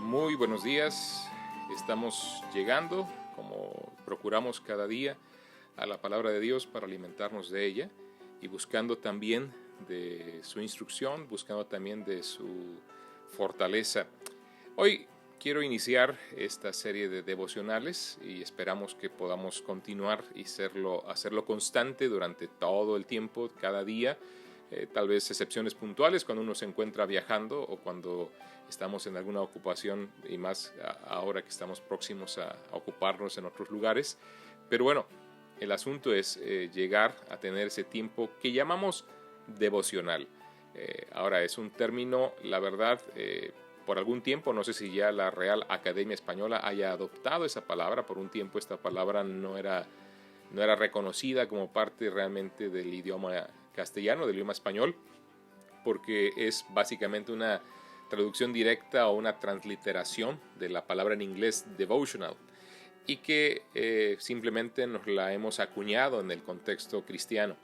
Muy buenos días, estamos llegando, como procuramos cada día, a la palabra de Dios para alimentarnos de ella y buscando también de su instrucción, buscando también de su fortaleza. Hoy quiero iniciar esta serie de devocionales y esperamos que podamos continuar y hacerlo constante durante todo el tiempo, cada día. Tal vez excepciones puntuales cuando uno se encuentra viajando o cuando estamos en alguna ocupación y más ahora que estamos próximos a ocuparnos en otros lugares. Pero bueno, el asunto es llegar a tener ese tiempo que llamamos devocional. Ahora es un término, la verdad, por algún tiempo, no sé si ya la Real Academia Española haya adoptado esa palabra. Por un tiempo esta palabra no era reconocida como parte realmente del idioma castellano, del idioma español, porque es básicamente una traducción directa o una transliteración de la palabra en inglés devotional y que simplemente nos la hemos acuñado en el contexto cristiano.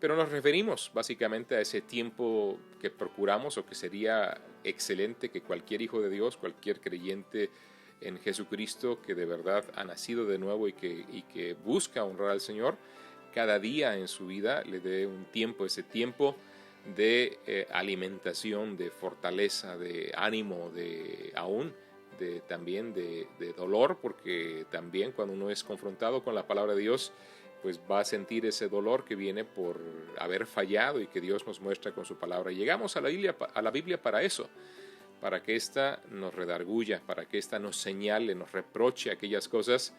Pero nos referimos básicamente a ese tiempo que procuramos o que sería excelente que cualquier hijo de Dios, cualquier creyente en Jesucristo que de verdad ha nacido de nuevo y que busca honrar al Señor, cada día en su vida le dé un tiempo, ese tiempo de alimentación, de fortaleza, de ánimo, también de dolor, porque también cuando uno es confrontado con la palabra de Dios, pues va a sentir ese dolor que viene por haber fallado y que Dios nos muestra con su palabra. Y llegamos a la Biblia para eso, para que ésta nos redarguya, para que ésta nos señale, nos reproche aquellas cosas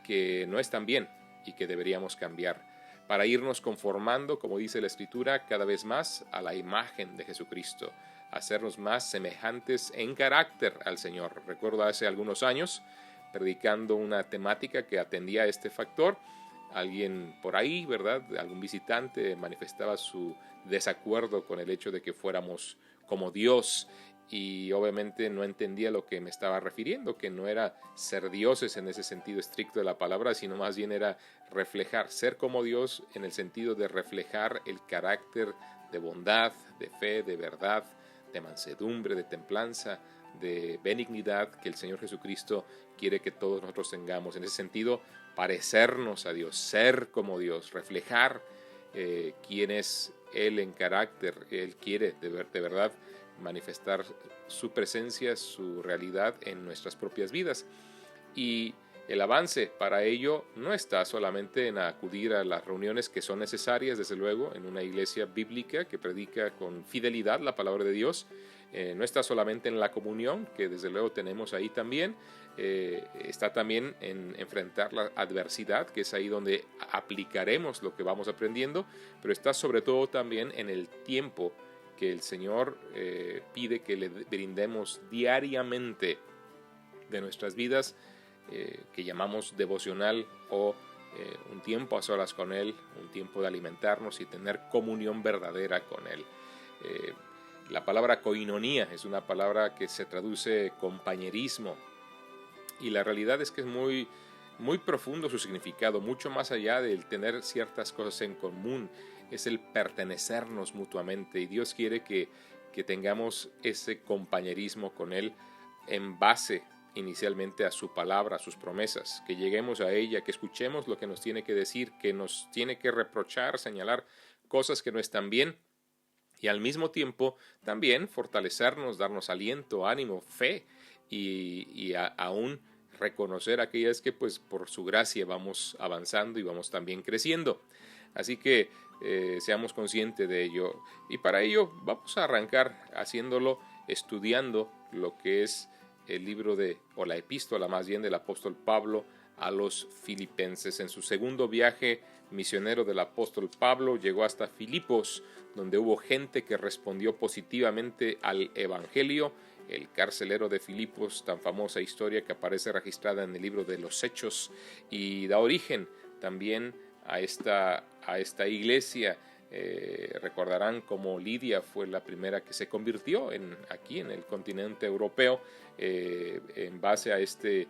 que no están bien y que deberíamos cambiar, para irnos conformando, como dice la Escritura, cada vez más a la imagen de Jesucristo, hacernos más semejantes en carácter al Señor. Recuerdo hace algunos años, predicando una temática que atendía a este factor, alguien por ahí, ¿verdad?, algún visitante manifestaba su desacuerdo con el hecho de que fuéramos como Dios, y obviamente no entendía lo que me estaba refiriendo, que no era ser dioses en ese sentido estricto de la palabra, sino más bien era reflejar, ser como Dios en el sentido de reflejar el carácter de bondad, de fe, de verdad, de mansedumbre, de templanza, de benignidad que el Señor Jesucristo quiere que todos nosotros tengamos. En ese sentido, parecernos a Dios, ser como Dios, reflejar quién es Él en carácter. Él quiere de verdad manifestar su presencia, su realidad en nuestras propias vidas. Y el avance para ello no está solamente en acudir a las reuniones que son necesarias, desde luego, en una iglesia bíblica que predica con fidelidad la palabra de Dios. No está solamente en la comunión, que desde luego tenemos ahí también. Está también en enfrentar la adversidad, que es ahí donde aplicaremos lo que vamos aprendiendo, pero está sobre todo también en el tiempo que el Señor pide que le brindemos diariamente de nuestras vidas, que llamamos devocional o un tiempo a solas con Él, un tiempo de alimentarnos y tener comunión verdadera con Él. La palabra koinonía es una palabra que se traduce compañerismo, y la realidad es que es muy, muy profundo su significado, mucho más allá del tener ciertas cosas en común. Es el pertenecernos mutuamente, y Dios quiere que tengamos ese compañerismo con Él en base inicialmente a su palabra, a sus promesas, que lleguemos a ella, que escuchemos lo que nos tiene que decir, que nos tiene que reprochar, señalar cosas que no están bien, y al mismo tiempo también fortalecernos, darnos aliento, ánimo, fe, y aún reconocer aquellas que pues por su gracia vamos avanzando y vamos también creciendo. Así que seamos conscientes de ello, y para ello vamos a arrancar haciéndolo estudiando lo que es el libro o la epístola más bien del apóstol Pablo a los filipenses. En su segundo viaje misionero del apóstol Pablo llegó hasta Filipos, donde hubo gente que respondió positivamente al evangelio. El carcelero de Filipos, tan famosa historia que aparece registrada en el libro de los Hechos, y da origen también a esta iglesia. Recordarán cómo Lidia fue la primera que se convirtió aquí en el continente europeo, en base a este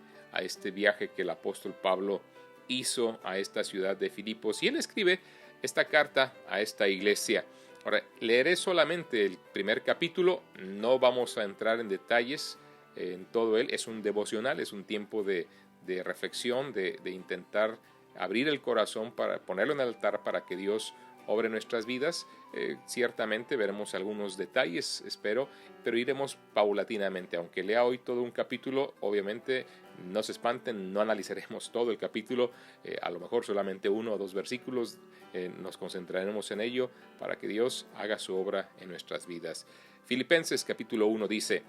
viaje que el apóstol Pablo hizo a esta ciudad de Filipos, y él escribe esta carta a esta iglesia. Ahora, leeré solamente el primer capítulo, no vamos a entrar en detalles en todo él. Es un devocional, es un tiempo de reflexión, de intentar abrir el corazón para ponerlo en el altar para que Dios obre en nuestras vidas. Ciertamente veremos algunos detalles, espero, pero iremos paulatinamente. Aunque lea hoy todo un capítulo, obviamente no se espanten, no analizaremos todo el capítulo, a lo mejor solamente 1 o 2 versículos, nos concentraremos en ello para que Dios haga su obra en nuestras vidas. Filipenses capítulo 1 dice: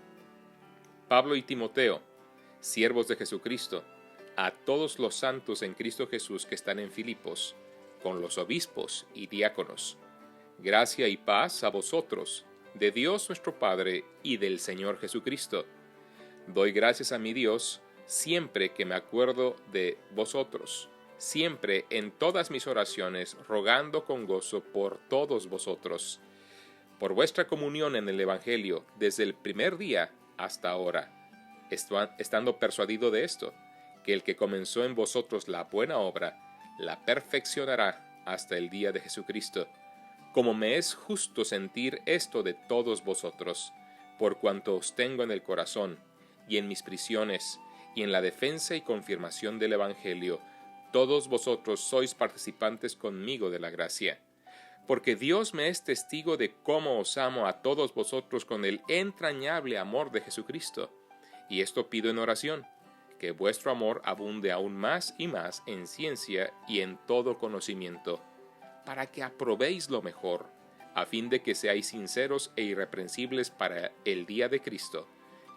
Pablo y Timoteo, siervos de Jesucristo, a todos los santos en Cristo Jesús que están en Filipos, con los obispos y diáconos. Gracia y paz a vosotros, de Dios nuestro Padre y del Señor Jesucristo. Doy gracias a mi Dios siempre que me acuerdo de vosotros, siempre en todas mis oraciones, rogando con gozo por todos vosotros, por vuestra comunión en el Evangelio desde el primer día hasta ahora, estando persuadido de esto, que el que comenzó en vosotros la buena obra, la perfeccionará hasta el día de Jesucristo. Como me es justo sentir esto de todos vosotros, por cuanto os tengo en el corazón, y en mis prisiones, y en la defensa y confirmación del Evangelio, todos vosotros sois participantes conmigo de la gracia. Porque Dios me es testigo de cómo os amo a todos vosotros con el entrañable amor de Jesucristo. Y esto pido en oración, que vuestro amor abunde aún más y más en ciencia y en todo conocimiento, para que aprobéis lo mejor, a fin de que seáis sinceros e irreprensibles para el día de Cristo,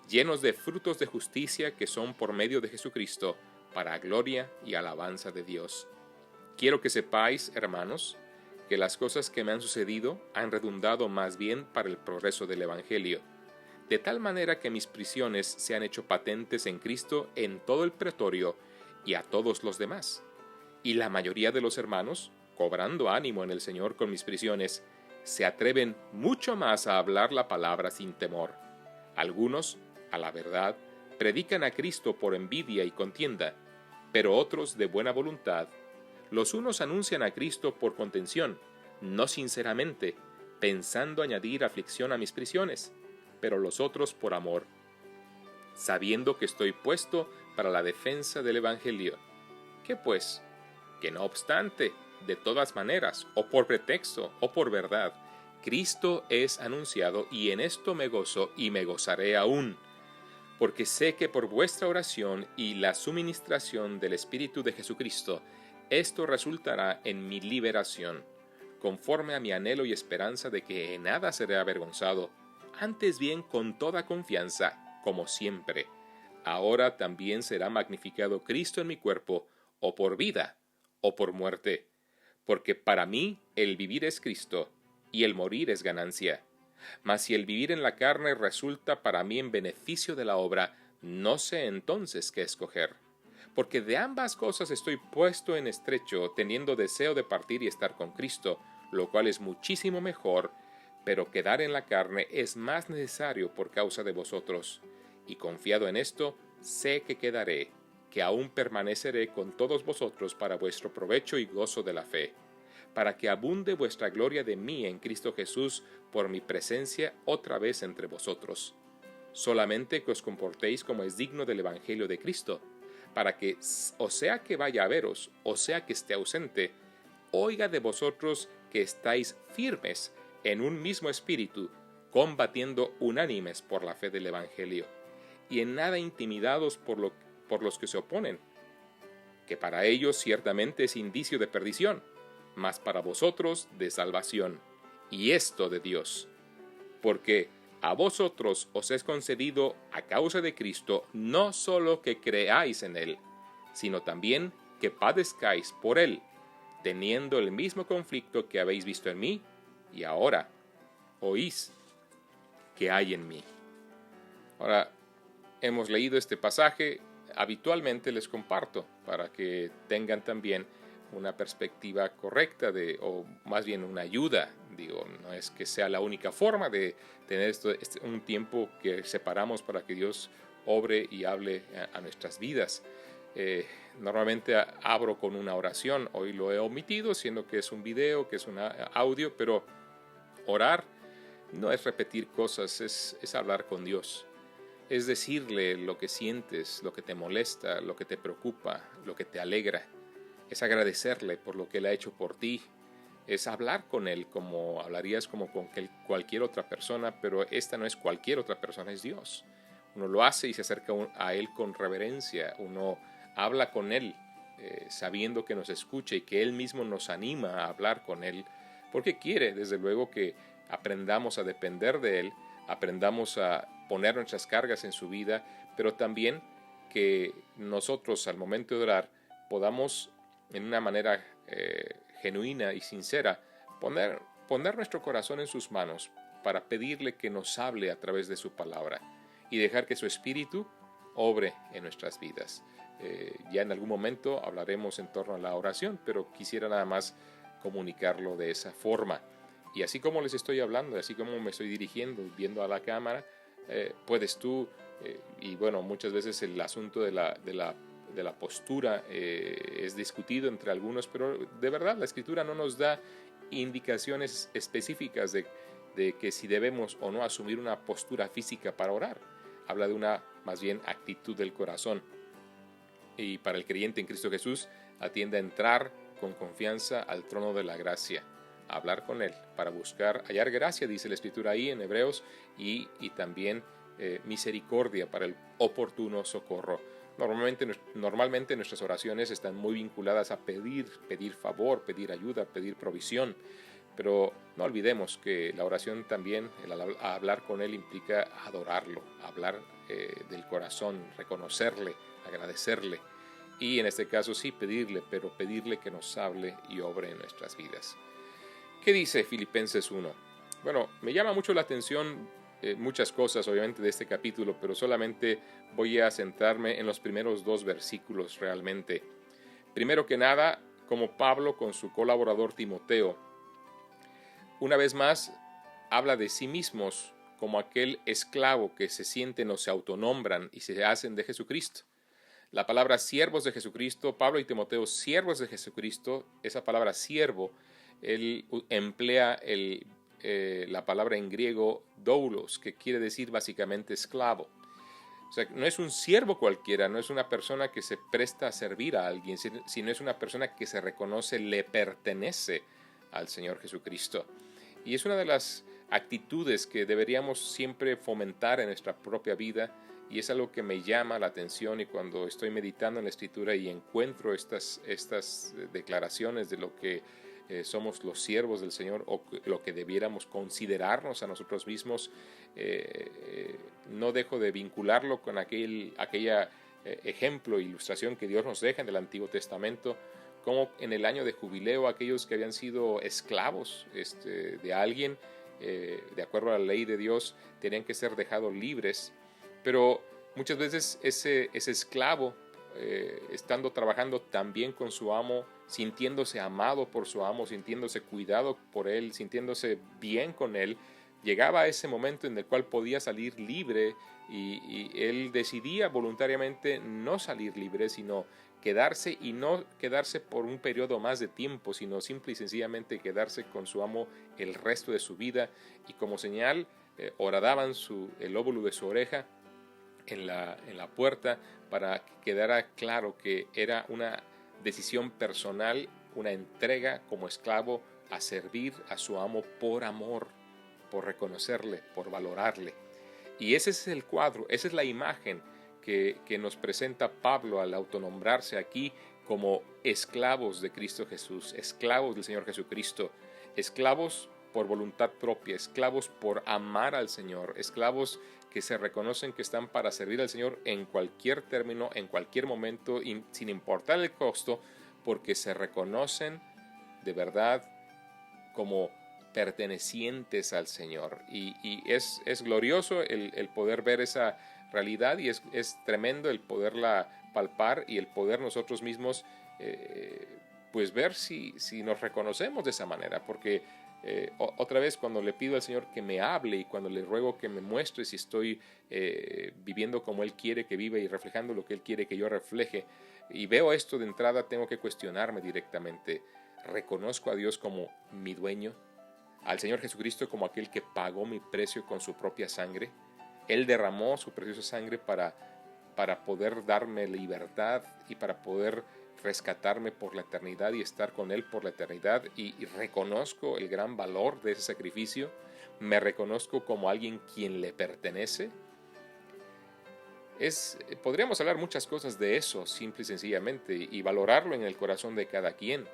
llenos de frutos de justicia que son por medio de Jesucristo, para gloria y alabanza de Dios. Quiero que sepáis, hermanos, que las cosas que me han sucedido han redundado más bien para el progreso del Evangelio, de tal manera que mis prisiones se han hecho patentes en Cristo en todo el pretorio y a todos los demás. Y la mayoría de los hermanos, cobrando ánimo en el Señor con mis prisiones, se atreven mucho más a hablar la palabra sin temor. Algunos, a la verdad, predican a Cristo por envidia y contienda, pero otros de buena voluntad. Los unos anuncian a Cristo por contención, no sinceramente, pensando añadir aflicción a mis prisiones, pero los otros por amor, sabiendo que estoy puesto para la defensa del Evangelio. ¿Qué pues? Que no obstante, de todas maneras, o por pretexto, o por verdad, Cristo es anunciado, y en esto me gozo y me gozaré aún, porque sé que por vuestra oración y la suministración del Espíritu de Jesucristo, esto resultará en mi liberación, conforme a mi anhelo y esperanza de que en nada seré avergonzado, antes bien con toda confianza, como siempre. Ahora también será magnificado Cristo en mi cuerpo, o por vida, o por muerte, porque para mí el vivir es Cristo, y el morir es ganancia. Mas si el vivir en la carne resulta para mí en beneficio de la obra, no sé entonces qué escoger. Porque de ambas cosas estoy puesto en estrecho, teniendo deseo de partir y estar con Cristo, lo cual es muchísimo mejor, pero quedar en la carne es más necesario por causa de vosotros. Y confiado en esto, sé que quedaré, que aún permaneceré con todos vosotros para vuestro provecho y gozo de la fe, para que abunde vuestra gloria de mí en Cristo Jesús por mi presencia otra vez entre vosotros. Solamente que os comportéis como es digno del Evangelio de Cristo, para que, o sea que vaya a veros, o sea que esté ausente, oiga de vosotros que estáis firmes en un mismo espíritu, combatiendo unánimes por la fe del Evangelio, y en nada intimidados por los que se oponen, que para ellos ciertamente es indicio de perdición, mas para vosotros de salvación, y esto de Dios. Porque a vosotros os es concedido a causa de Cristo no solo que creáis en Él, sino también que padezcáis por Él, teniendo el mismo conflicto que habéis visto en mí, y ahora oís que hay en mí. Ahora, hemos leído este pasaje, habitualmente les comparto para que tengan también una perspectiva correcta o más bien una ayuda. Digo, no es que sea la única forma de tener un tiempo que separamos para que Dios obre y hable a nuestras vidas. Normalmente abro con una oración, hoy lo he omitido, siendo que es un video, que es un audio, pero orar no es repetir cosas, es hablar con Dios. es decirle lo que sientes, lo que te molesta, lo que te preocupa, lo que te alegra. Es agradecerle por lo que Él ha hecho por ti. Es hablar con Él como hablarías como con cualquier otra persona, pero esta no es cualquier otra persona, es Dios. Uno lo hace y se acerca a Él con reverencia. Uno habla con Él sabiendo que nos escucha y que Él mismo nos anima a hablar con Él, porque quiere, desde luego, que aprendamos a depender de Él, aprendamos a poner nuestras cargas en su vida, pero también que nosotros al momento de orar podamos en una manera genuina y sincera poner nuestro corazón en sus manos para pedirle que nos hable a través de su palabra y dejar que su espíritu obre en nuestras vidas. Ya en algún momento hablaremos en torno a la oración, pero quisiera nada más comunicarlo de esa forma. Y así como les estoy hablando, así como me estoy dirigiendo, viendo a la cámara, puedes tú, y bueno, muchas veces el asunto de la postura es discutido entre algunos, pero de verdad la Escritura no nos da indicaciones específicas de que si debemos o no asumir una postura física para orar. Habla de una, más bien, actitud del corazón. Y para el creyente en Cristo Jesús, atiende a entrar con confianza al trono de la gracia, a hablar con Él, para buscar, hallar gracia, dice la Escritura ahí en Hebreos, y también misericordia para el oportuno socorro. Normalmente nuestras oraciones están muy vinculadas a pedir favor, pedir ayuda, pedir provisión, pero no olvidemos que la oración también, hablar con Él implica adorarlo, hablar del corazón, reconocerle, agradecerle y en este caso sí pedirle, pero pedirle que nos hable y obre en nuestras vidas. ¿Qué dice Filipenses 1? Bueno, me llama mucho la atención muchas cosas obviamente de este capítulo, pero solamente voy a centrarme en los primeros 2 versículos realmente. Primero que nada, como Pablo con su colaborador Timoteo, una vez más habla de sí mismos como aquel esclavo que se sienten o se autonombran y se hacen de Jesucristo. La palabra siervos de Jesucristo, Pablo y Timoteo, siervos de Jesucristo, esa palabra siervo, él emplea la palabra en griego doulos, que quiere decir básicamente esclavo. O sea, no es un siervo cualquiera, no es una persona que se presta a servir a alguien, sino es una persona que se reconoce, le pertenece al Señor Jesucristo. Y es una de las actitudes que deberíamos siempre fomentar en nuestra propia vida, y es algo que me llama la atención, y cuando estoy meditando en la Escritura y encuentro estas declaraciones de lo que somos los siervos del Señor o lo que debiéramos considerarnos a nosotros mismos, no dejo de vincularlo con aquella ejemplo, ilustración que Dios nos deja en el Antiguo Testamento, como en el año de jubileo aquellos que habían sido esclavos de alguien, de acuerdo a la ley de Dios, tenían que ser dejados libres, pero muchas veces ese esclavo, estando trabajando también con su amo, sintiéndose amado por su amo, sintiéndose cuidado por él, sintiéndose bien con él, llegaba a ese momento en el cual podía salir libre y él decidía voluntariamente no salir libre, sino quedarse, y no quedarse por un periodo más de tiempo, sino simple y sencillamente quedarse con su amo el resto de su vida, y como señal horadaban el óvulo de su oreja en la puerta para que quedara claro que era una decisión personal, una entrega como esclavo a servir a su amo por amor, por reconocerle, por valorarle. Y ese es el cuadro, esa es la imagen que nos presenta Pablo al autonombrarse aquí como esclavos de Cristo Jesús, esclavos del Señor Jesucristo, esclavos por voluntad propia, esclavos por amar al Señor, esclavos que se reconocen que están para servir al Señor en cualquier término, en cualquier momento, sin importar el costo, porque se reconocen de verdad como pertenecientes al Señor. Y es glorioso el poder ver esa realidad, y es tremendo el poderla palpar y el poder nosotros mismos pues ver si nos reconocemos de esa manera, porque otra vez, cuando le pido al Señor que me hable y cuando le ruego que me muestre si estoy viviendo como Él quiere que viva y reflejando lo que Él quiere que yo refleje, y veo esto de entrada, tengo que cuestionarme directamente: ¿reconozco a Dios como mi dueño? ¿Al Señor Jesucristo como aquel que pagó mi precio con su propia sangre? Él derramó su preciosa sangre para poder darme libertad y para poder rescatarme por la eternidad y estar con Él por la eternidad, y reconozco el gran valor de ese sacrificio, me reconozco como alguien quien le pertenece. Podríamos hablar muchas cosas de eso, simple y sencillamente, y valorarlo en el corazón de cada quien.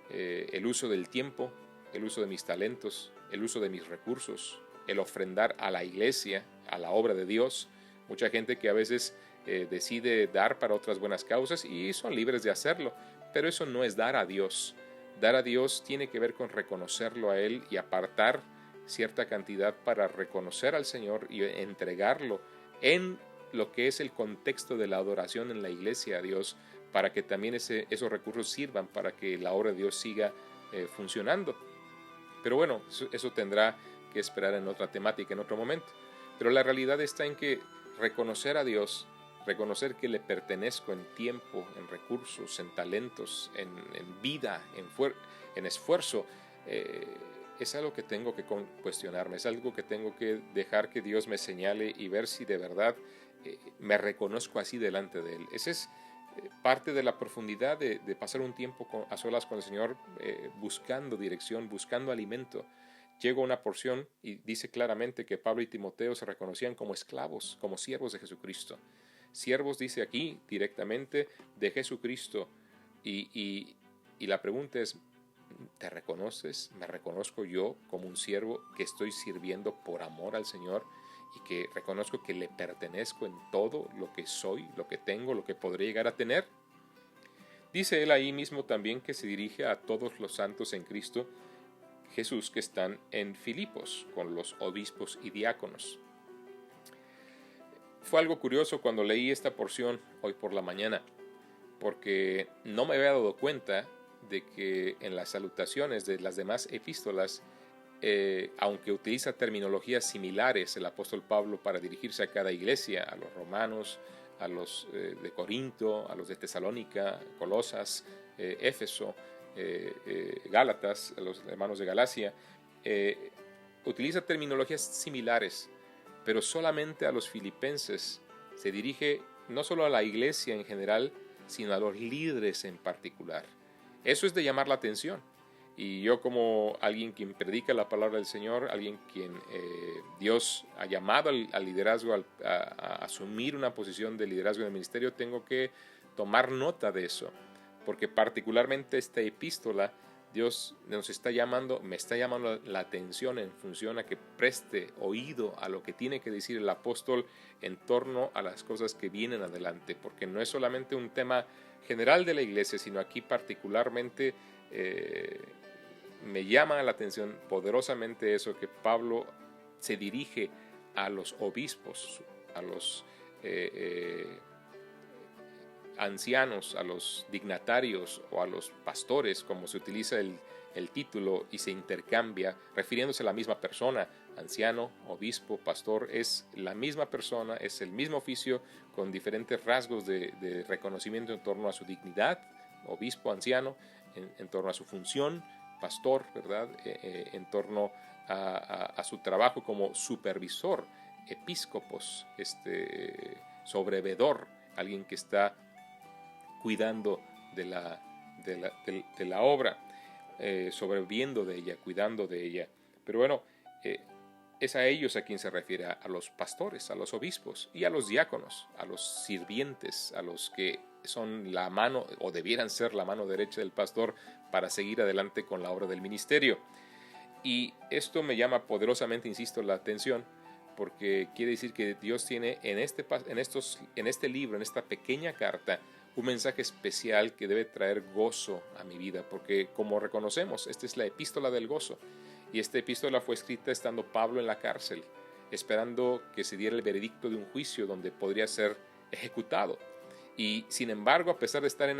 El uso del tiempo, el uso de mis talentos, el uso de mis recursos, el ofrendar a la iglesia, a la obra de Dios. Mucha gente que a veces decide dar para otras buenas causas y son libres de hacerlo, pero eso no es dar a Dios. Dar a Dios tiene que ver con reconocerlo a Él y apartar cierta cantidad para reconocer al Señor y entregarlo en lo que es el contexto de la adoración en la iglesia a Dios, para que también esos recursos sirvan para que la obra de Dios siga funcionando. Pero bueno, eso tendrá que esperar en otra temática, en otro momento. Pero la realidad está en que reconocer a Dios, reconocer que le pertenezco en tiempo, en recursos, en talentos, en vida, en esfuerzo, es algo que tengo que cuestionarme, es algo que tengo que dejar que Dios me señale y ver si de verdad me reconozco así delante de Él. Esa es parte de la profundidad de pasar un tiempo a solas con el Señor, buscando dirección, buscando alimento. Llega una porción y dice claramente que Pablo y Timoteo se reconocían como esclavos, como siervos de Jesucristo. Siervos, dice aquí directamente, de Jesucristo. Y la pregunta es, ¿te reconoces? ¿Me reconozco yo como un siervo que estoy sirviendo por amor al Señor y que reconozco que le pertenezco en todo lo que soy, lo que tengo, lo que podré llegar a tener? Dice él ahí mismo también que se dirige a todos los santos en Cristo Jesús que están en Filipos, con los obispos y diáconos. Fue algo curioso cuando leí esta porción hoy por la mañana, porque no me había dado cuenta de que en las salutaciones de las demás epístolas, aunque utiliza terminologías similares el apóstol Pablo para dirigirse a cada iglesia, a los romanos, a los de Corinto, a los de Tesalónica, Colosas, Éfeso, Gálatas, a los hermanos de Galacia, utiliza terminologías similares, pero solamente a los filipenses se dirige no solo a la iglesia en general, sino a los líderes en particular. Eso es de llamar la atención. Y yo, como alguien quien predica la palabra del Señor, alguien quien Dios ha llamado al liderazgo, a asumir una posición de liderazgo en el ministerio, tengo que tomar nota de eso, porque particularmente esta epístola, Dios me está llamando la atención en función a que preste oído a lo que tiene que decir el apóstol en torno a las cosas que vienen adelante, porque no es solamente un tema general de la iglesia, sino aquí particularmente me llama la atención poderosamente eso, que Pablo se dirige a los obispos, a los ancianos, a los dignatarios o a los pastores, como se utiliza el título y se intercambia, refiriéndose a la misma persona. Anciano, obispo, pastor, es la misma persona, es el mismo oficio, con diferentes rasgos de reconocimiento en torno a su dignidad, obispo, anciano, en torno a su función, pastor, ¿verdad? En torno a su trabajo como supervisor, episcopos, sobrevedor, alguien que está cuidando de la obra, sobreviviendo de ella, cuidando de ella. Pero bueno, es a ellos a quien se refiere, a los pastores, a los obispos y a los diáconos, a los sirvientes, a los que son la mano o debieran ser la mano derecha del pastor para seguir adelante con la obra del ministerio. Y esto me llama poderosamente, insisto, la atención, porque quiere decir que Dios tiene en este libro, en esta pequeña carta, un mensaje especial que debe traer gozo a mi vida, porque como reconocemos, esta es la epístola del gozo, y esta epístola fue escrita estando Pablo en la cárcel, esperando que se diera el veredicto de un juicio donde podría ser ejecutado. Y sin embargo, a pesar de estar en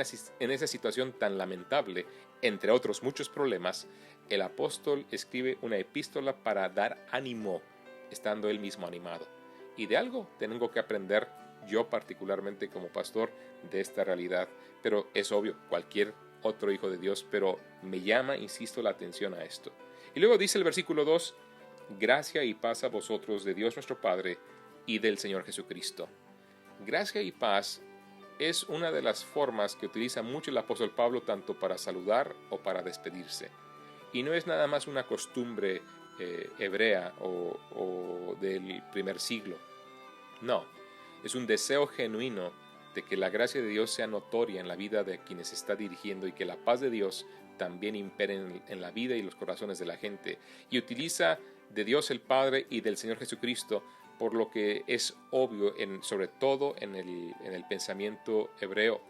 esa situación tan lamentable, entre otros muchos problemas, el apóstol escribe una epístola para dar ánimo, estando él mismo animado. Y de algo tengo que aprender yo particularmente como pastor de esta realidad, pero es obvio, cualquier otro hijo de Dios, pero me llama, insisto, la atención a esto. Y luego dice el versículo 2, gracia y paz a vosotros de Dios nuestro Padre y del Señor Jesucristo. Gracia y paz es una de las formas que utiliza mucho el apóstol Pablo tanto para saludar o para despedirse. Y no es nada más una costumbre hebrea o del primer siglo. No, es un deseo genuino de que la gracia de Dios sea notoria en la vida de quienes se está dirigiendo y que la paz de Dios también impere en la vida y los corazones de la gente. Y utiliza de Dios el Padre y del Señor Jesucristo, por lo que es obvio, sobre todo en el pensamiento hebreo.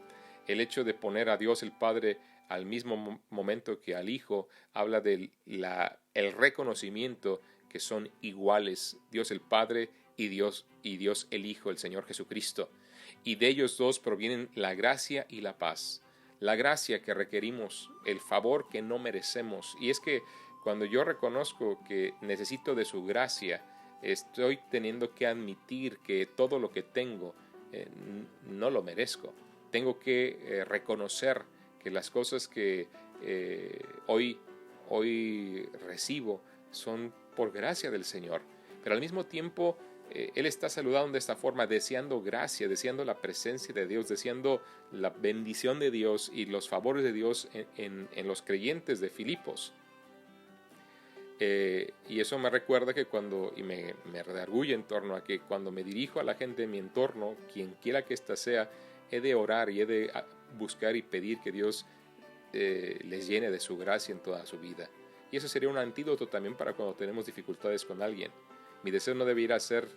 El hecho de poner a Dios el Padre al mismo momento que al Hijo habla del el reconocimiento que son iguales Dios el Padre y Dios el Hijo, el Señor Jesucristo. Y de ellos dos provienen la gracia y la paz. La gracia que requerimos, el favor que no merecemos. Y es que cuando yo reconozco que necesito de su gracia, estoy teniendo que admitir que todo lo que tengo no lo merezco. Tengo que reconocer que las cosas que hoy recibo son por gracia del Señor. Pero al mismo tiempo, Él está saludando de esta forma, deseando gracia, deseando la presencia de Dios, deseando la bendición de Dios y los favores de Dios en los creyentes de Filipos. Y eso me recuerda que me redarguye en torno a que cuando me dirijo a la gente de mi entorno, quien quiera que ésta sea, he de orar y he de buscar y pedir que Dios les llene de su gracia en toda su vida. Y eso sería un antídoto también para cuando tenemos dificultades con alguien. Mi deseo no debería ser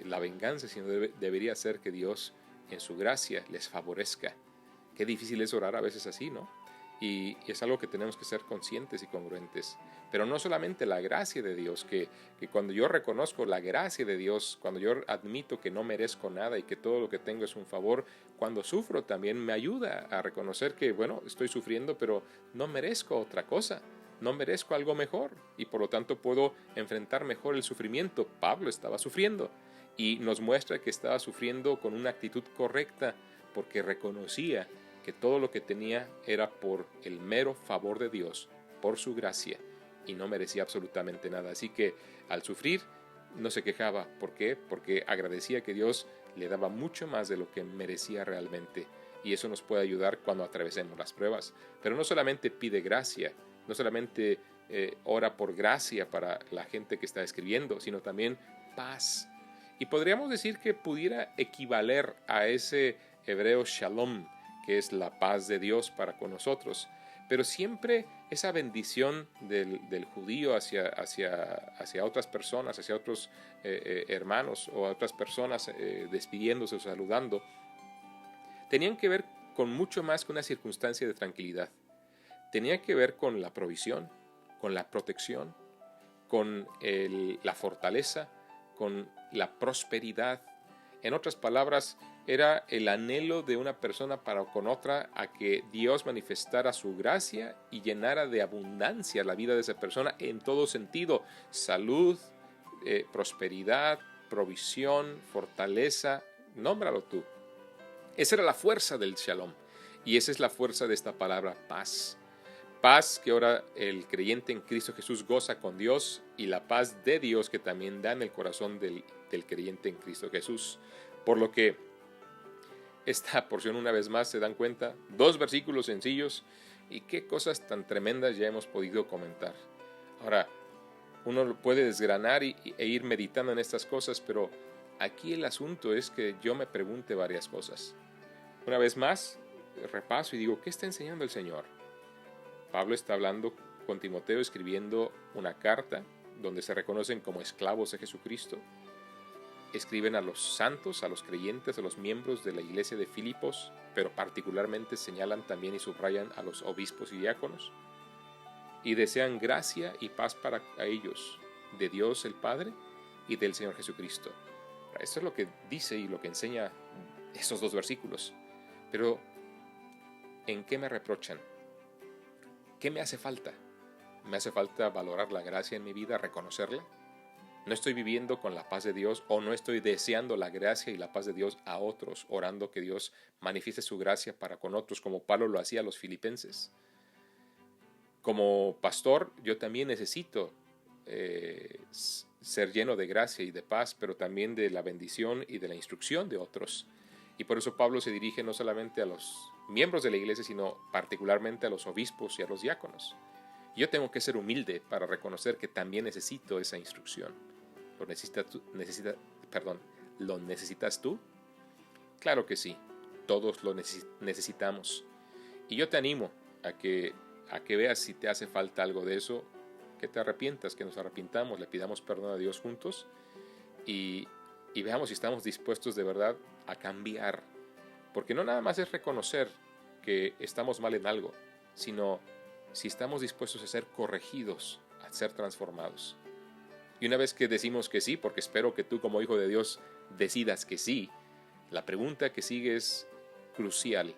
la venganza, sino debería ser que Dios en su gracia les favorezca. Qué difícil es orar a veces así, ¿no? Y es algo que tenemos que ser conscientes y congruentes. Pero no solamente la gracia de Dios, que cuando yo reconozco la gracia de Dios, cuando yo admito que no merezco nada y que todo lo que tengo es un favor, cuando sufro también me ayuda a reconocer que, bueno, estoy sufriendo, pero no merezco otra cosa, no merezco algo mejor y por lo tanto puedo enfrentar mejor el sufrimiento. Pablo estaba sufriendo y nos muestra que estaba sufriendo con una actitud correcta porque reconocía que todo lo que tenía era por el mero favor de Dios, por su gracia, y no merecía absolutamente nada. Así que al sufrir no se quejaba. ¿Por qué? Porque agradecía que Dios le daba mucho más de lo que merecía realmente. Y eso nos puede ayudar cuando atravesemos las pruebas. Pero no solamente pide gracia, no solamente ora por gracia para la gente que está escribiendo, sino también paz. Y podríamos decir que pudiera equivaler a ese hebreo shalom, que es la paz de Dios para con nosotros. Pero siempre esa bendición del judío hacia otras personas, hacia otros hermanos o otras personas despidiéndose o saludando, tenían que ver con mucho más que una circunstancia de tranquilidad. Tenía que ver con la provisión, con la protección, con la fortaleza, con la prosperidad. En otras palabras, era el anhelo de una persona para con otra a que Dios manifestara su gracia y llenara de abundancia la vida de esa persona en todo sentido: salud, prosperidad, provisión, fortaleza, nómbralo tú. Esa era la fuerza del shalom y esa es la fuerza de esta palabra paz. Paz que ahora el creyente en Cristo Jesús goza con Dios y la paz de Dios que también da en el corazón del creyente en Cristo Jesús. Por lo que esta porción, una vez más, se dan cuenta, 2 versículos sencillos y qué cosas tan tremendas ya hemos podido comentar. Ahora, uno lo puede desgranar e ir meditando en estas cosas, pero aquí el asunto es que yo me pregunte varias cosas. Una vez más, repaso y digo, ¿qué está enseñando el Señor? Pablo está hablando con Timoteo, escribiendo una carta donde se reconocen como esclavos de Jesucristo. Escriben a los santos, a los creyentes, a los miembros de la iglesia de Filipos, pero particularmente señalan también y subrayan a los obispos y diáconos, y desean gracia y paz para ellos, de Dios el Padre y del Señor Jesucristo. Esto es lo que dice y lo que enseña estos 2 versículos. Pero, ¿en qué me reprochan? ¿Qué me hace falta? ¿Me hace falta valorar la gracia en mi vida, reconocerla? ¿No estoy viviendo con la paz de Dios o no estoy deseando la gracia y la paz de Dios a otros, orando que Dios manifieste su gracia para con otros, como Pablo lo hacía a los filipenses? Como pastor, yo también necesito ser lleno de gracia y de paz, pero también de la bendición y de la instrucción de otros. Y por eso Pablo se dirige no solamente a los miembros de la iglesia, sino particularmente a los obispos y a los diáconos. Yo tengo que ser humilde para reconocer que también necesito esa instrucción. ¿Lo necesitas tú? Claro que sí, todos lo necesitamos. Y yo te animo a que veas si te hace falta algo de eso, que te arrepientas, que nos arrepintamos, le pidamos perdón a Dios juntos y veamos si estamos dispuestos de verdad a cambiar. Porque no nada más es reconocer que estamos mal en algo, sino si estamos dispuestos a ser corregidos, a ser transformados. Y una vez que decimos que sí, porque espero que tú como hijo de Dios decidas que sí, la pregunta que sigue es crucial.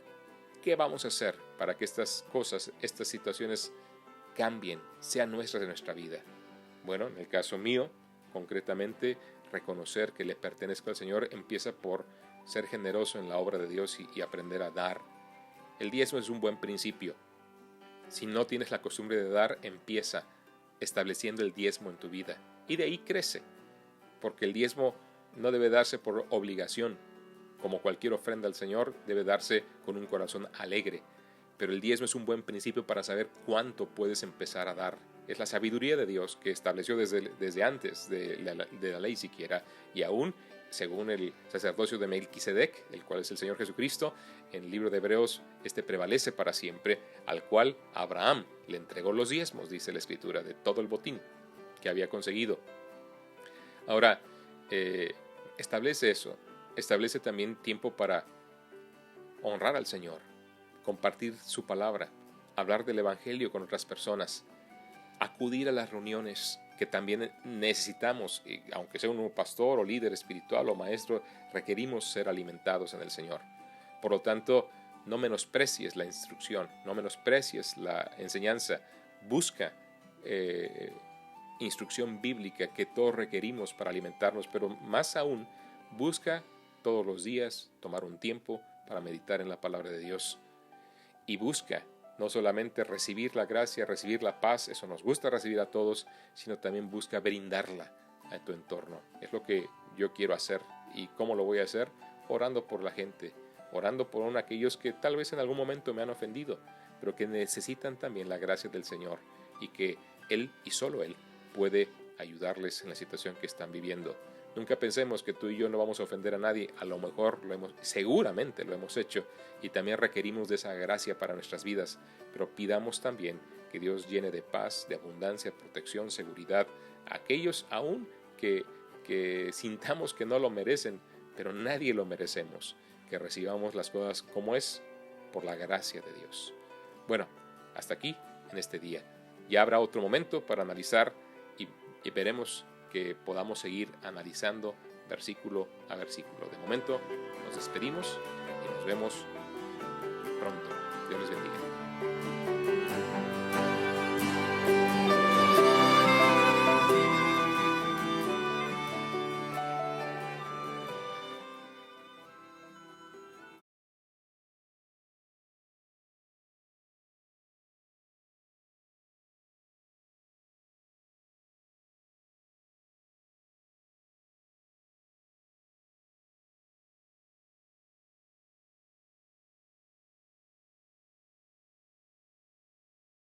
¿Qué vamos a hacer para que estas cosas, estas situaciones cambien, sean nuestras de nuestra vida? Bueno, en el caso mío, concretamente, reconocer que le pertenezco al Señor empieza por ser generoso en la obra de Dios y aprender a dar. El diezmo es un buen principio. Si no tienes la costumbre de dar, empieza estableciendo el diezmo en tu vida. Y de ahí crece, porque el diezmo no debe darse por obligación. Como cualquier ofrenda al Señor, debe darse con un corazón alegre. Pero el diezmo es un buen principio para saber cuánto puedes empezar a dar. Es la sabiduría de Dios que estableció desde antes de la ley siquiera, y aún según el sacerdocio de Melquisedec, el cual es el Señor Jesucristo, en el libro de Hebreos, prevalece para siempre, al cual Abraham le entregó los diezmos, dice la Escritura, de todo el botín que había conseguido. Ahora, establece eso, establece también tiempo para honrar al Señor, compartir su palabra, hablar del Evangelio con otras personas, acudir a las reuniones que también necesitamos, y aunque sea un pastor o líder espiritual o maestro, requerimos ser alimentados en el Señor. Por lo tanto, no menosprecies la instrucción, no menosprecies la enseñanza, busca instrucción bíblica que todos requerimos para alimentarnos, pero más aún, busca todos los días tomar un tiempo para meditar en la palabra de Dios y busca no solamente recibir la gracia, recibir la paz, eso nos gusta recibir a todos, sino también busca brindarla a tu entorno. Es lo que yo quiero hacer. ¿Y cómo lo voy a hacer? Orando por la gente, orando por aquellos que tal vez en algún momento me han ofendido, pero que necesitan también la gracia del Señor y que Él y solo Él puede ayudarles en la situación que están viviendo. Nunca pensemos que tú y yo no vamos a ofender a nadie. A lo mejor seguramente lo hemos hecho y también requerimos de esa gracia para nuestras vidas, pero pidamos también que Dios llene de paz, de abundancia, protección, seguridad a aquellos aún que sintamos que no lo merecen, pero nadie lo merecemos, que recibamos las cosas como es por la gracia de Dios. Bueno, hasta aquí en este día. Ya habrá otro momento para analizar y veremos que podamos seguir analizando versículo a versículo. De momento nos despedimos y nos vemos pronto. Dios les bendiga.